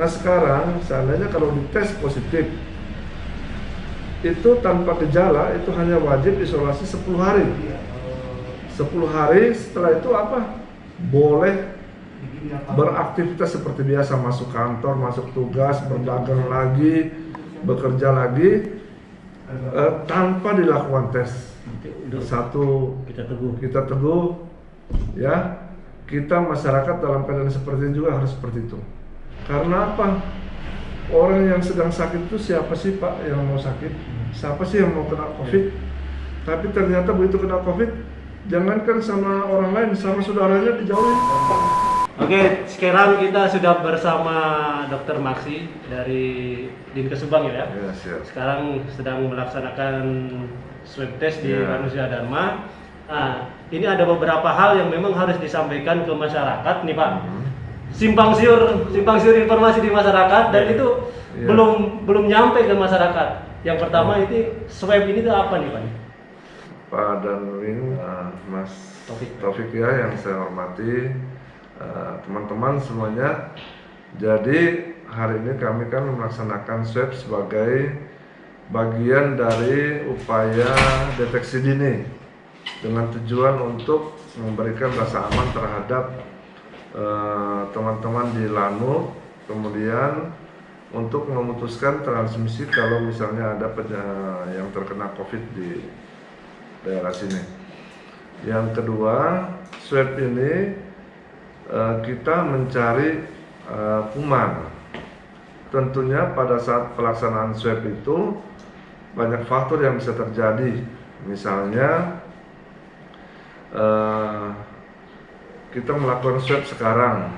Nah sekarang seandainya kalau dites positif itu tanpa gejala itu hanya wajib isolasi 10 hari. 10 hari setelah itu apa? Boleh beraktivitas seperti biasa, masuk kantor, masuk tugas, berdagang lagi, bekerja lagi tanpa dilakukan tes. Satu, kita teguh ya, kita masyarakat dalam keadaan seperti ini juga harus seperti itu. Karena apa? Orang yang sedang sakit itu siapa sih Pak yang mau sakit? Siapa sih yang mau kena COVID? Tapi ternyata begitu kena COVID, jangankan sama orang lain, sama saudaranya dijauhin. Oke, sekarang kita sudah bersama Dr. Maksi dari Dinkes Subang ya. Ya, siap. Sekarang sedang melaksanakan swab test di Ya. Manusia Dharma. Nah, ini ada beberapa hal yang memang harus disampaikan ke masyarakat nih Pak. Simpang siur informasi di masyarakat dan itu Ya. belum nyampe ke masyarakat. Yang pertama itu swab ini tuh apa nih Pak? Pak Danwin, Mas Taufik ya yang saya hormati, teman-teman semuanya. Jadi hari ini kami kan melaksanakan swab sebagai bagian dari upaya deteksi dini dengan tujuan untuk memberikan rasa aman terhadap teman-teman di Lanut, kemudian untuk memutuskan transmisi kalau misalnya ada yang terkena COVID di daerah sini. Yang kedua, swab ini kita mencari kuman. Tentunya pada saat pelaksanaan swab itu banyak faktor yang bisa terjadi. Misalnya kita melakukan swab sekarang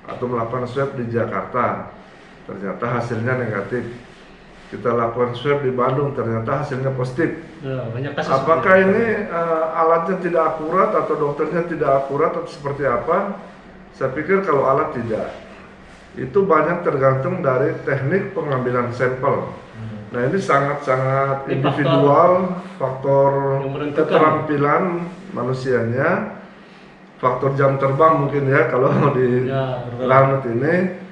atau melakukan swab di Jakarta, ternyata hasilnya negatif. Kita lakukan swab di Bandung, ternyata hasilnya positif. Banyak kasus. Apakah ini alatnya tidak akurat atau dokternya tidak akurat atau seperti apa? Saya pikir kalau alat tidak, itu banyak tergantung dari teknik pengambilan sampel. Nah ini sangat-sangat individual, faktor keterampilan manusianya, faktor jam terbang mungkin ya kalau di Lanut ini.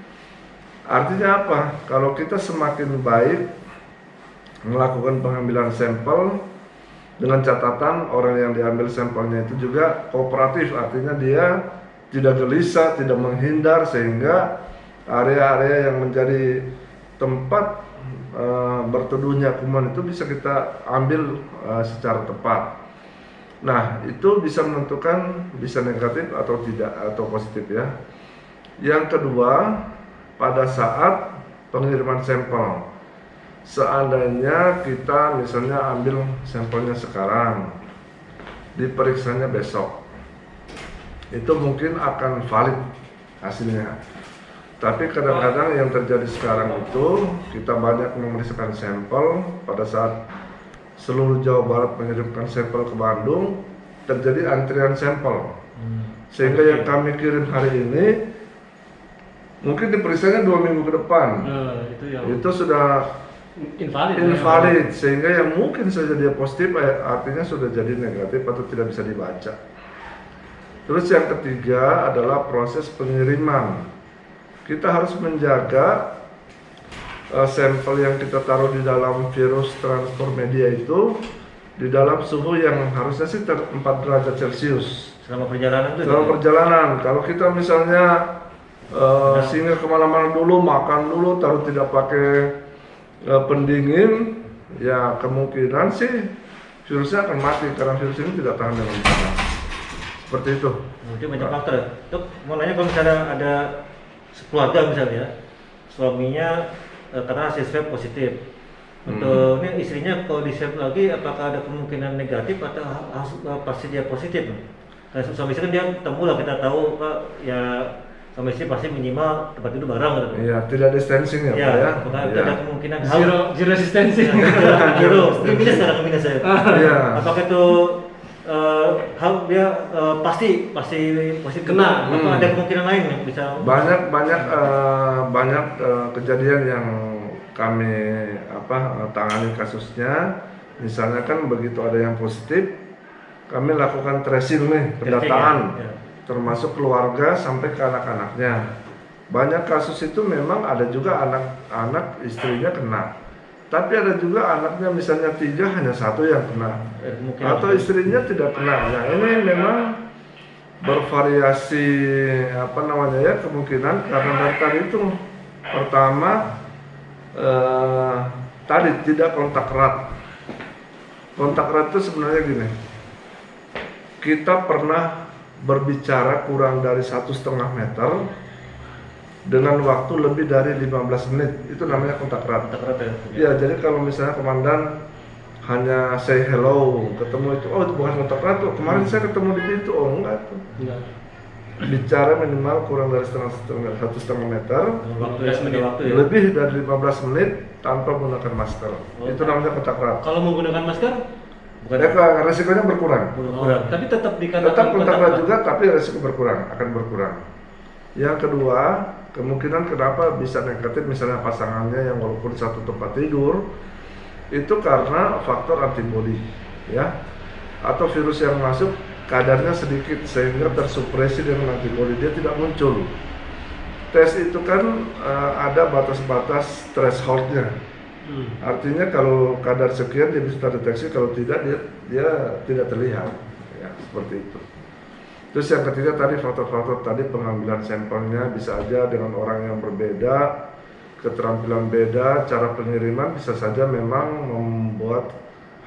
Artinya apa? Kalau kita semakin baik melakukan pengambilan sampel dengan catatan orang yang diambil sampelnya itu juga kooperatif, artinya dia tidak gelisah, tidak menghindar, sehingga area-area yang menjadi tempat berteduhnya kuman itu bisa kita ambil secara tepat. Nah, itu bisa menentukan bisa negatif atau tidak atau positif ya. Yang kedua, pada saat pengiriman sampel, seandainya kita misalnya ambil sampelnya sekarang, diperiksanya besok, itu mungkin akan valid hasilnya. Tapi kadang-kadang yang terjadi sekarang itu kita banyak memeriksakan sampel pada saat seluruh Jawa Barat mengirimkan sampel ke Bandung, terjadi antrian sampel. Sehingga yang kami kirim hari ini mungkin diperiksanya 2 minggu ke depan. Itu sudah invalid, sehingga yang mungkin saja dia positif artinya sudah jadi negatif atau tidak bisa dibaca. Terus yang ketiga adalah proses pengiriman. Kita harus menjaga sampel yang kita taruh di dalam virus transport media itu di dalam suhu yang harusnya sih 4 derajat Celcius. Selama perjalanan itu? Selama perjalanan. Kalau kita misalnya singgah kemana-mana dulu, makan dulu, taruh tidak pakai pendingin, ya kemungkinan sih virusnya akan mati karena virus ini tidak tahan dengan panas. Seperti itu. Itu banyak faktor ya. Dok, mau nanya kalau misalnya ada keluarga misalnya, suaminya karena hasil swab positif. Untuk ini istrinya kalau di swab lagi, apakah ada kemungkinan negatif atau pasti dia positif? Nah, suami istri kan dia ketemu lah, kita tahu Pak, ya suami istri pasti minimal tempat duduk bareng gitu. Iya, tidak distancing ya, Pak ya. Apakah Ya. ada kemungkinan Zero distancing. Zero. Minus sekarang minus saya. Iya. Apakah itu hal dia pasti kena? Apa ada kemungkinan lain yang bisa? Banyak kejadian yang kami tangani kasusnya. Misalnya kan begitu ada yang positif, kami lakukan tracing nih, pendataan, termasuk keluarga sampai ke anak-anaknya. Banyak kasus itu memang ada juga anak istrinya kena, tapi ada juga anaknya misalnya 3 hanya 1 yang kena, Mungkin atau istrinya tidak kena. Nah ini memang bervariasi apa namanya ya kemungkinan karena dari tadi itu pertama tadi tidak kontak erat. Kontak erat itu sebenarnya gini, kita pernah berbicara kurang dari 1,5 meter dengan waktu lebih dari 15 menit, itu namanya kontak erat. kontak erat ya. Ya, jadi kalau misalnya komandan hanya say hello, ketemu itu, oh itu bukan kontak erat tuh, kemarin saya ketemu di pintu, oh enggak tuh. Enggak. Bicara minimal kurang dari 1,5 meter, Waktu ya. lebih dari 15 menit tanpa menggunakan masker. Itu namanya kontak erat. Kalau menggunakan masker, Bukan Ya, resikonya berkurang. kurang. tapi tetap dikatakan Tetap kontak erat erat. juga, tapi resiko berkurang, akan berkurang. Yang kedua, kemungkinan kenapa bisa negatif misalnya pasangannya yang walaupun satu tempat tidur, itu karena faktor antibodi, ya, atau virus yang masuk kadarnya sedikit sehingga tersupresi dengan antibodi, dia tidak muncul. Tes itu kan ada batas-batas thresholdnya. Artinya kalau kadar sekian dia bisa terdeteksi, kalau tidak dia tidak terlihat, ya seperti itu. Terus yang ketiga tadi faktor-faktor tadi pengambilan sampelnya bisa aja dengan orang yang berbeda, keterampilan beda, cara pengiriman bisa saja memang membuat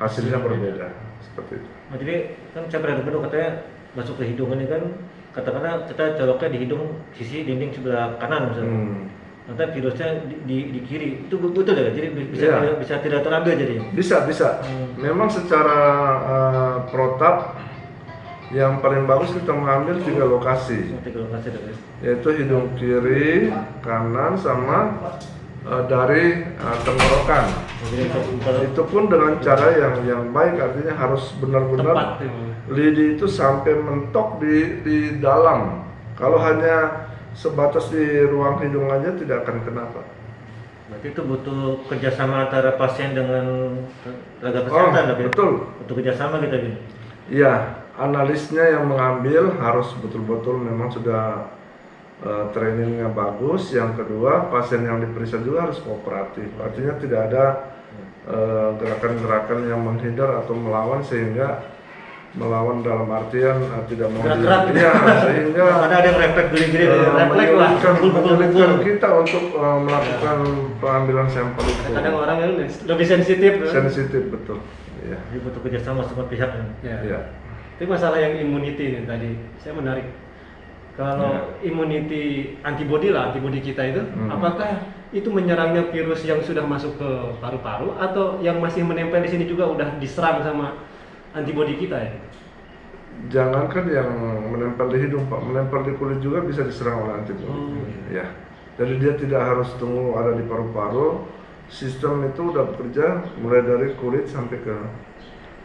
hasilnya berbeda, seperti itu. Nah, jadi kan saya pernah dengar katanya masuk ke hidung ini kan katakanlah kita coloknya di hidung sisi dinding sebelah kanan misalnya. Nanti virusnya di kiri, itu betul ya? Jadi bisa tidak terambil jadi? Bisa. Memang secara protap yang paling bagus kita mengambil 3 lokasi, yaitu hidung kiri, kanan, sama dari tenggorokan. Itu pun dengan cara yang baik, artinya harus benar-benar lidi itu sampai mentok di dalam. Kalau hanya sebatas di ruang hidung aja tidak akan kena, Pak. Berarti itu butuh kerjasama antara pasien dengan tenaga kesehatan, betul. Butuh kerjasama gitu ya. Iya, analisnya yang mengambil harus betul-betul memang sudah trainingnya bagus. Yang kedua, pasien yang diperiksa juga harus kooperatif. Artinya tidak ada gerakan-gerakan yang menghindar atau melawan, sehingga melawan dalam artian tidak mau sehingga ada refleks gini-gini menyulitkan kita untuk melakukan pengambilan sampel itu. Kadang orang yang lebih sensitif. Sensitif, betul. Ya. Jadi butuh kerjasama semua pihak. Ya. Itu masalah yang immunity nih tadi. Saya menarik. Kalau immunity antibody kita itu, apakah itu menyerangnya virus yang sudah masuk ke paru-paru atau yang masih menempel di sini juga udah diserang sama antibodi kita ya? Jangankan yang menempel di hidung, Pak, menempel di kulit juga bisa diserang oleh antibodi. Ya. Jadi dia tidak harus tunggu ada di paru-paru. Sistem itu udah bekerja mulai dari kulit sampai ke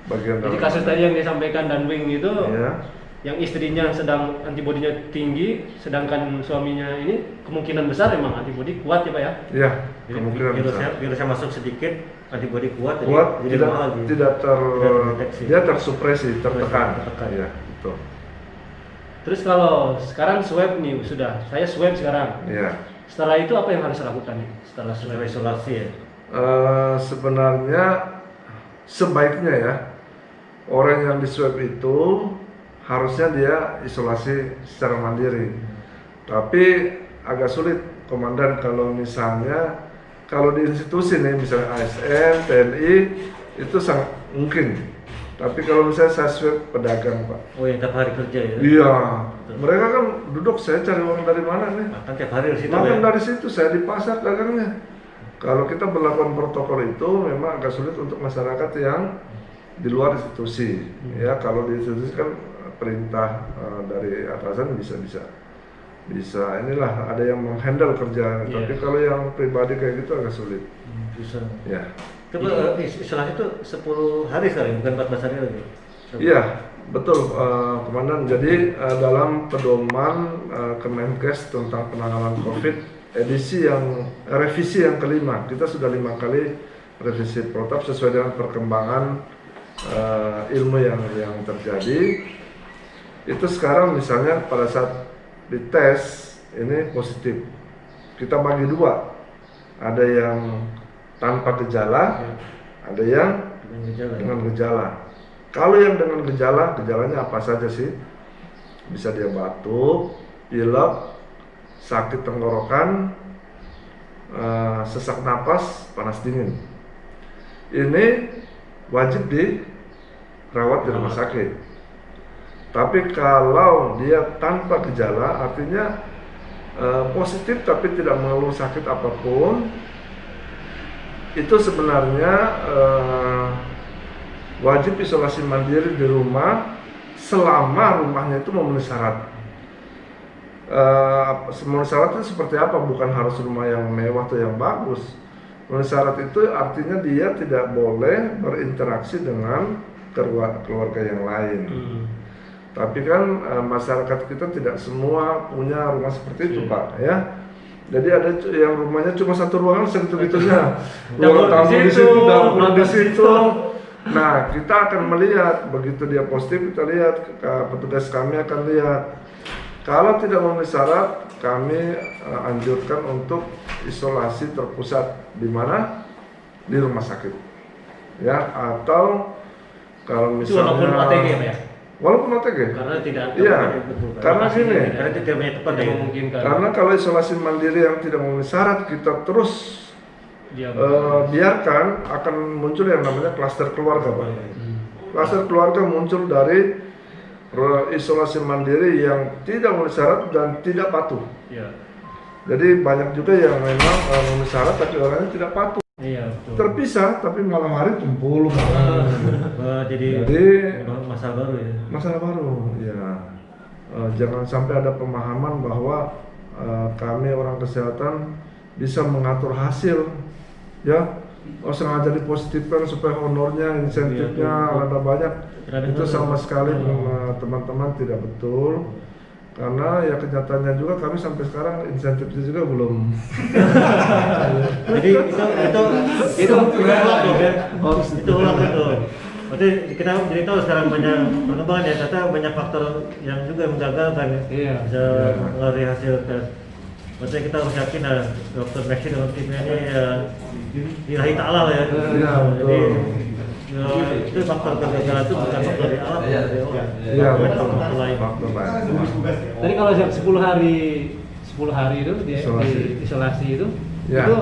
bagian dalam. Jadi kasus tadi yang disampaikan Danwing itu, ya, yang istrinya sedang antibodinya tinggi, sedangkan suaminya ini kemungkinan besar memang antibodi kuat ya Pak ya? Iya, kemungkinan besar. Virusnya masuk sedikit, antibodi kuat, jadi dia tersupresi, tertekan. Ya, betul. Terus kalau sekarang swab nih saya swab sekarang. Iya. Setelah itu apa yang harus dilakukan nih? Setelah swab isolasi ya? Sebenarnya sebaiknya ya orang yang di swab itu harusnya dia isolasi secara mandiri. Tapi agak sulit, Komandan, kalau misalnya kalau di institusi nih, misalnya ASN, TNI, itu sangat mungkin. Tapi kalau misalnya saya swab pedagang, Pak. Oh, yang tiap hari kerja ya? Iya. Mereka kan duduk, saya cari uang dari mana nih? Makan tiap hari di situ Makan ya? dari situ, saya di pasar dagangnya. Kalau kita berlakukan protokol itu memang agak sulit untuk masyarakat yang di luar institusi. Ya, kalau di institusi kan perintah dari atasan bisa inilah ada yang menghandle kerja. Tapi kalau yang pribadi kayak gitu agak sulit. Susah. Ya. Itu isolasi itu 10 hari sekarang, bukan 14 hari lagi. Iya, betul, Komandan. Jadi dalam pedoman Kemenkes tentang penanganan COVID revisi yang kelima, kita sudah 5 kali revisi protap sesuai dengan perkembangan ilmu yang terjadi. Itu sekarang misalnya pada saat dites ini positif, kita bagi dua, ada yang tanpa gejala, ada yang Dengan gejala. dengan gejala. Kalau yang dengan gejala, gejalanya apa saja sih? Bisa dia batuk, pilek, sakit tenggorokan, sesak napas, panas dingin. Ini wajib dirawat di rumah sakit. Tapi kalau dia tanpa gejala, artinya positif tapi tidak mengeluh sakit apapun, itu sebenarnya wajib isolasi mandiri di rumah selama rumahnya itu memenuhi syarat. Memenuhi syarat itu seperti apa? Bukan harus rumah yang mewah atau yang bagus. Memenuhi syarat itu artinya dia tidak boleh berinteraksi dengan keluarga yang lain. Tapi kan masyarakat kita tidak semua punya rumah seperti itu, Pak, ya. Jadi ada yang rumahnya cuma satu ruangan segitu-gitunya. Ruang tamu di situ, dapur di situ. Nah, kita akan melihat begitu dia positif, kita lihat, petugas kami akan lihat. Kalau tidak memenuhi syarat, kami anjurkan untuk isolasi terpusat di mana? Di rumah sakit. Ya, atau kalau misalnya Walaupun OTG ya? Walaupun OTG. Karena tidak ada Iya, betul. karena gini, Karena tidak banyak tempat ya. memungkinkan. karena kalau isolasi mandiri yang tidak memenuhi syarat kita terus Dia biarkan, akan muncul yang namanya klaster keluarga, Pak. Klaster keluarga muncul dari isolasi mandiri yang tidak memenuhi syarat dan tidak patuh. Iya. Jadi banyak juga yang memang memenuhi syarat tapi orangnya tidak patuh. Iya, betul. Terpisah tapi malam hari kumpul. Jadi masalah baru ya. Masalah baru, ya. Jangan sampai ada pemahaman bahwa kami orang kesehatan bisa mengatur hasil, ya. Sengaja dipositifkan supaya honornya, insentifnya ada banyak. Itu sama sekali teman-teman tidak betul. Karena ya kenyataannya juga kami sampai sekarang insentifnya juga belum. Jadi itu ulang dong ya. Itu ulang itu. Berarti kita jadi tahu sekarang banyak perkembangan ya, ternyata banyak faktor yang juga menggagalkan ya. Iya. Bisa mengalami hasil tes. Berarti kita harus yakin lah Dr. Maxi dengan timnya ini ya ilahi ta'ala ya. Iya, Jadi betul. itu faktor kegagalan itu bukan faktor dari alam, Iya, betul. faktor lain. Faktor lain. Tadi kalau 10 hari itu di isolasi itu, Ya. itu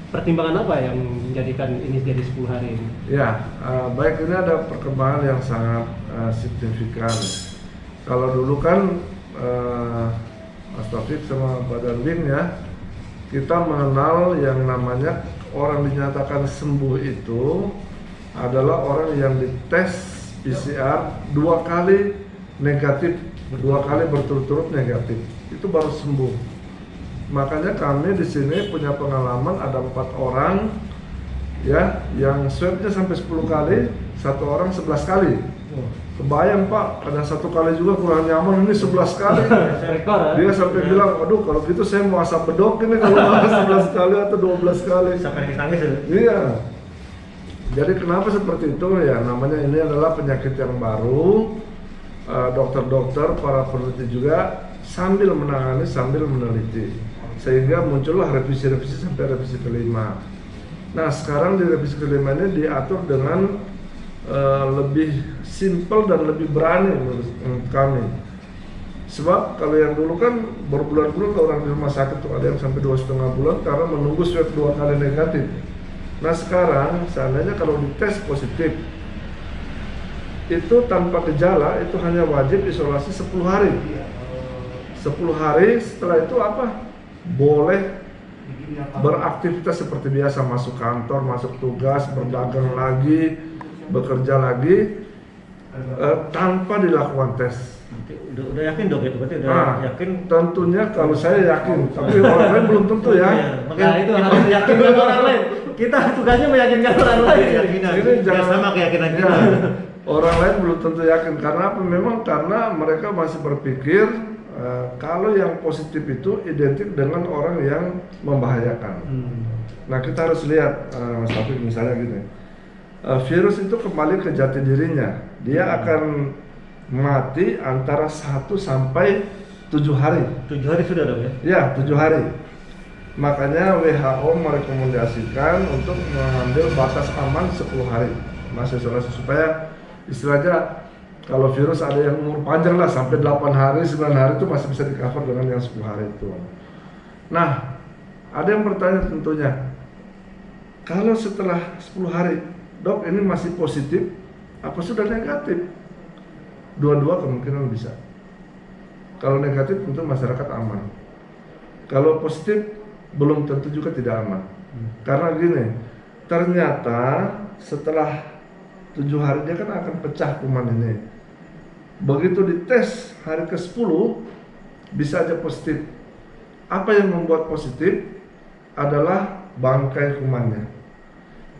pertimbangan apa yang menjadikan ini jadi 10 hari ini? Ya, baik, ini ada perkembangan yang sangat signifikan. Kalau dulu kan Mas Taufik sama Pak Darwin ya, kita mengenal yang namanya orang dinyatakan sembuh itu adalah orang yang dites PCR 2 kali negatif, 2 kali berturut-turut negatif, itu baru sembuh. Makanya kami di sini punya pengalaman ada 4 orang ya yang swabnya sampai 10 kali, 1 orang 11 kali. Kebayang Pak, ada 1 kali juga kurang nyaman, ini 11 kali. Rekor ya? Dia sampai bilang, aduh kalau gitu saya mau asap bedok ini kalau nggak 11 kali atau 12 kali. Sampai nangis ya. Iya. Jadi kenapa seperti itu ya? Namanya ini adalah penyakit yang baru. Dokter-dokter, para peneliti juga sambil menangani, sambil meneliti, sehingga muncullah revisi-revisi sampai revisi kelima. Nah sekarang di revisi kelima ini diatur dengan lebih simpel dan lebih berani menurut kami. Sebab kalau yang dulu kan berbulan-bulan orang di rumah sakit tuh ada yang sampai 2,5 bulan karena menunggu swab 2 kali negatif. Nah sekarang seandainya kalau dites positif itu tanpa gejala itu hanya wajib isolasi 10 hari. 10 hari setelah itu apa? Boleh beraktivitas seperti biasa, masuk kantor, masuk tugas, berdagang lagi, bekerja lagi tanpa dilakukan tes. Udah yakin dok itu, berarti udah yakin. Tentunya kalau saya yakin, tapi orang lain belum tentu ya. Nah itu harus meyakinkan orang lain. Kita tugasnya meyakinkan orang lain. Ini jangan sama keyakinan ya, kita. orang lain belum tentu yakin karena apa? Memang karena mereka masih berpikir kalau yang positif itu identik dengan orang yang membahayakan. Nah kita harus lihat Mas Taufik misalnya gini, virus itu kembali ke jati dirinya, dia akan mati antara 1 sampai 7 hari. 7 hari sudah dong ya? Ya, 7 hari. Makanya WHO merekomendasikan untuk mengambil batas aman 10 hari masa isolasi supaya istilahnya kalau virus ada yang umur panjang lah sampai 8 hari, 9 hari itu masih bisa di-cover dengan yang 10 hari itu. Nah, ada yang bertanya tentunya, kalau setelah 10 hari, dok ini masih positif, apa sudah negatif? Dua-dua kemungkinan bisa. Kalau negatif tentu masyarakat aman. Kalau positif belum tentu juga tidak aman. Karena gini, ternyata setelah 7 hari dia kan akan pecah kuman ini. Begitu dites hari ke-10 bisa aja positif. Apa yang membuat positif adalah bangkai kumannya.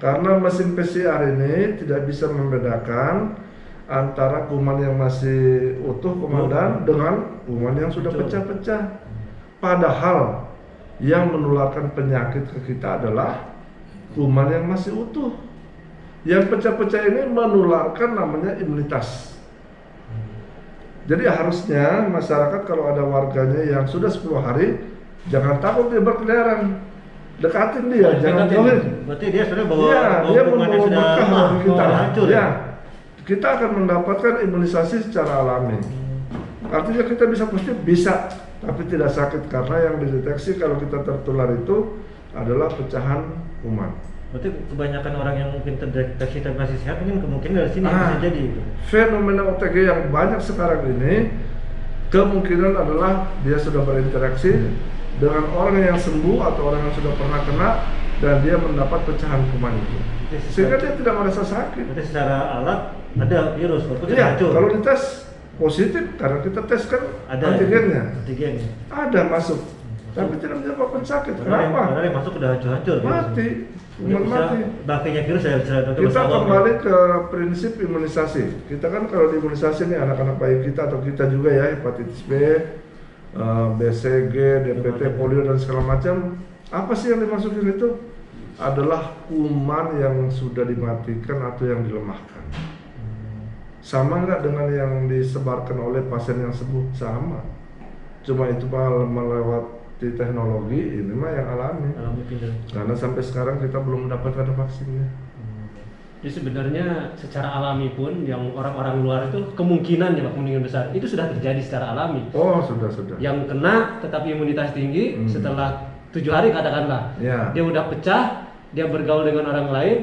Karena mesin PCR ini tidak bisa membedakan antara kuman yang masih utuh komandan dengan kuman yang sudah pecah-pecah. Padahal yang menularkan penyakit ke kita adalah kuman yang masih utuh. Yang pecah-pecah ini menularkan namanya imunitas. Jadi harusnya masyarakat kalau ada warganya yang sudah 10 hari, jangan takut dia berkeliaran, dekatin dia, jangan jauhin. Berarti dia sudah bawa, Ya, dia kuman yang membawa sudah berkah bagi kita. hancur Ya, ya? kita akan mendapatkan imunisasi secara alami. Artinya kita bisa positif, bisa, tapi tidak sakit karena yang dideteksi kalau kita tertular itu adalah pecahan kuman. Berarti kebanyakan orang yang mungkin terdeteksi tapi masih sehat mungkin kemungkinan dari sini bisa jadi itu. Fenomena OTG yang banyak sekarang ini kemungkinan adalah dia sudah berinteraksi dengan orang yang sembuh atau orang yang sudah pernah kena dan dia mendapat pecahan kuman itu. Sehingga dia tidak merasa sakit. Berarti secara alat ada virus walaupun tidak Iya, hancur. kalau dites positif karena kita tes kan Ada antigennya. Antigennya. Ada masuk. Tapi tidak menyebabkan sakit. Kenapa? Karena yang masuk udah hancur-hancur. Mati. Kuman mati. Bangkainya virus ya bisa Kita kembali ke prinsip imunisasi. Kita kan kalau di imunisasi nih anak-anak bayi kita atau kita juga ya hepatitis B, BCG, DPT, polio dan segala macam. Apa sih yang dimasukin itu? Adalah kuman yang sudah dimatikan atau yang dilemahkan. Sama nggak dengan yang disebarkan oleh pasien yang sembuh? Sama. Cuma itu melewati teknologi, ini mah yang alami. Karena sampai sekarang kita belum mendapatkan vaksinnya. Jadi sebenarnya secara alami pun yang orang-orang luar itu kemungkinan besar itu sudah terjadi secara alami. Oh, sudah. Yang kena tetapi imunitas tinggi setelah 7 hari katakanlah, Ya. dia udah pecah, dia bergaul dengan orang lain.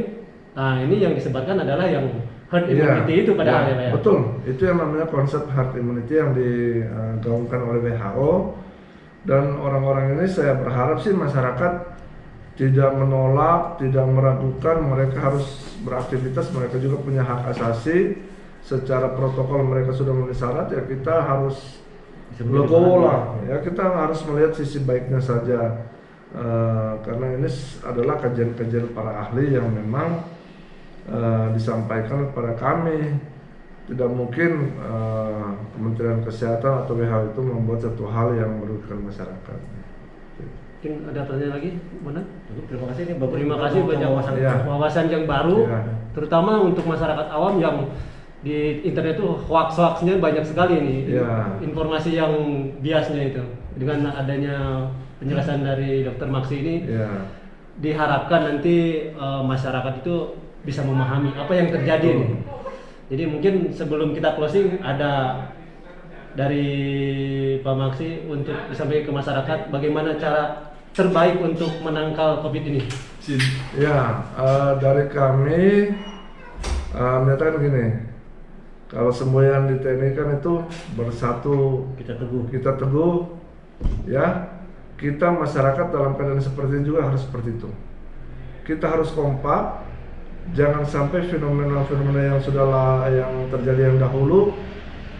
Nah, ini yang disebabkan adalah yang herd immunity itu pada akhirnya. Betul, itu yang namanya konsep herd immunity yang digaungkan oleh WHO. Dan orang-orang ini saya berharap sih masyarakat tidak menolak, tidak meragukan, mereka harus beraktivitas, mereka juga punya hak asasi. Secara protokol mereka sudah memenuhi syarat, ya kita harus legowo lah, ya kita harus melihat sisi baiknya saja. Karena ini adalah kajian-kajian para ahli yang memang disampaikan kepada kami. Tidak mungkin Kementerian Kesehatan atau WHO itu membuat satu hal yang merugikan masyarakat. Mungkin ada pertanyaan lagi, Bona? Terima kasih nih Bapak. Terima kasih banyak wawasan yang baru, terutama untuk masyarakat awam yang di internet itu hoax-hoaxnya banyak sekali nih, informasi yang biasnya itu. Dengan adanya penjelasan dari Dr. Maksi ini, diharapkan nanti masyarakat itu bisa memahami apa yang terjadi nih. Jadi mungkin sebelum kita closing ada dari Pak Maksi untuk disampaikan ke masyarakat bagaimana cara terbaik untuk menangkal COVID ini. Ya, dari kami menyatakan gini, kalau semboyan di TNI kan itu bersatu, kita teguh, ya, kita masyarakat dalam keadaan seperti ini juga harus seperti itu. Kita harus kompak. Jangan sampai fenomena-fenomena yang yang terjadi yang dahulu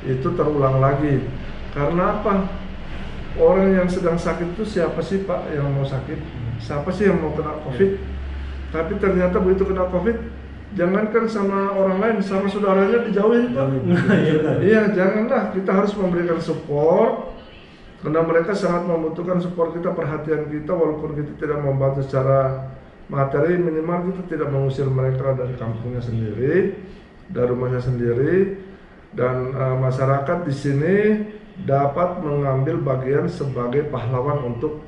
itu terulang lagi. Karena apa? Orang yang sedang sakit itu siapa sih Pak yang mau sakit? Siapa sih yang mau kena COVID? Tapi ternyata begitu kena COVID, jangankan sama orang lain, sama saudaranya dijauhin Pak. Iya, janganlah. Kita harus memberikan support karena mereka sangat membutuhkan support kita, perhatian kita, walaupun kita tidak membantu secara materi, minimal kita tidak mengusir mereka dari kampungnya sendiri, dari rumahnya sendiri, dan masyarakat di sini dapat mengambil bagian sebagai pahlawan untuk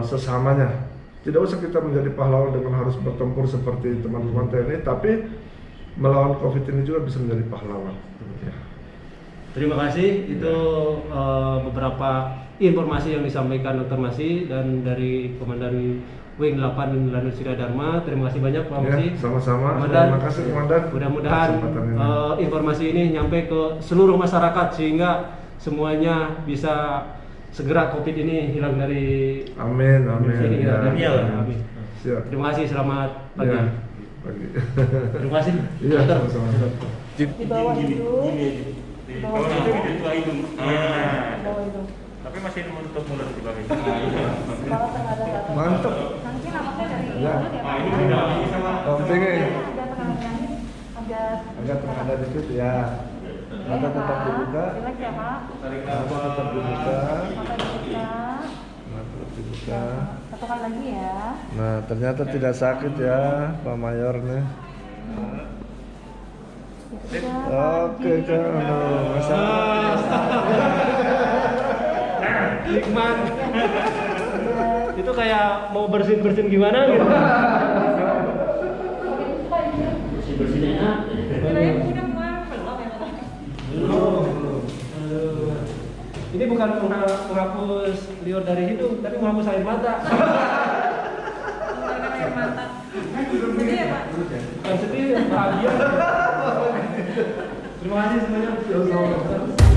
sesamanya. Tidak usah kita menjadi pahlawan dengan harus bertempur seperti teman-teman TNI, tapi melawan COVID ini juga bisa menjadi pahlawan. Ya. Terima kasih, itu beberapa informasi yang disampaikan Dr. Masih dan dari Komandan Wing 8 Lanut Surya Dharma. Terima kasih banyak Pak Masih. Sama-sama. Komandan, Terima kasih Komandan. mudah-mudahan Kesempatan ini. informasi ini nyampe ke seluruh masyarakat sehingga semuanya bisa segera COVID ini hilang dari Amin, amin. sini. Ya. Amin. Siap. Terima kasih, selamat pagi. Ya. Pagi. Terima kasih. Iya, Dokter. sama-sama. Di bawah hidung. Di bawah hidung. Itu hidung. Di bawah hidung. Tapi masih menutup mulut di bawah. Kepala tengadah ke atas. Mantap. Nanti napasnya dari Ya. mulut ya Pak. Pentingnya Ada tengah-tengah, agak tengadah dikit ya. Mata tetap dibuka. Relax ya Pak. Mata tetap dibuka. Mata dibuka. Mata tetap dibuka. Satu kali lagi ya. Nah, ternyata tidak sakit ya, Pak Mayor nih. Itu sudah Oke, kan. Masa Nikmat. Itu kayak mau bersin-bersin gimana gitu. Bersih-bersih enak. kirain udah mulai belum ya Pak? Ini bukan menghapus liur dari hidung, tapi menghapus air mata. Mengeluarkan air mata. Sedih ya Pak? Yang sedih bahagia. Terima kasih semuanya.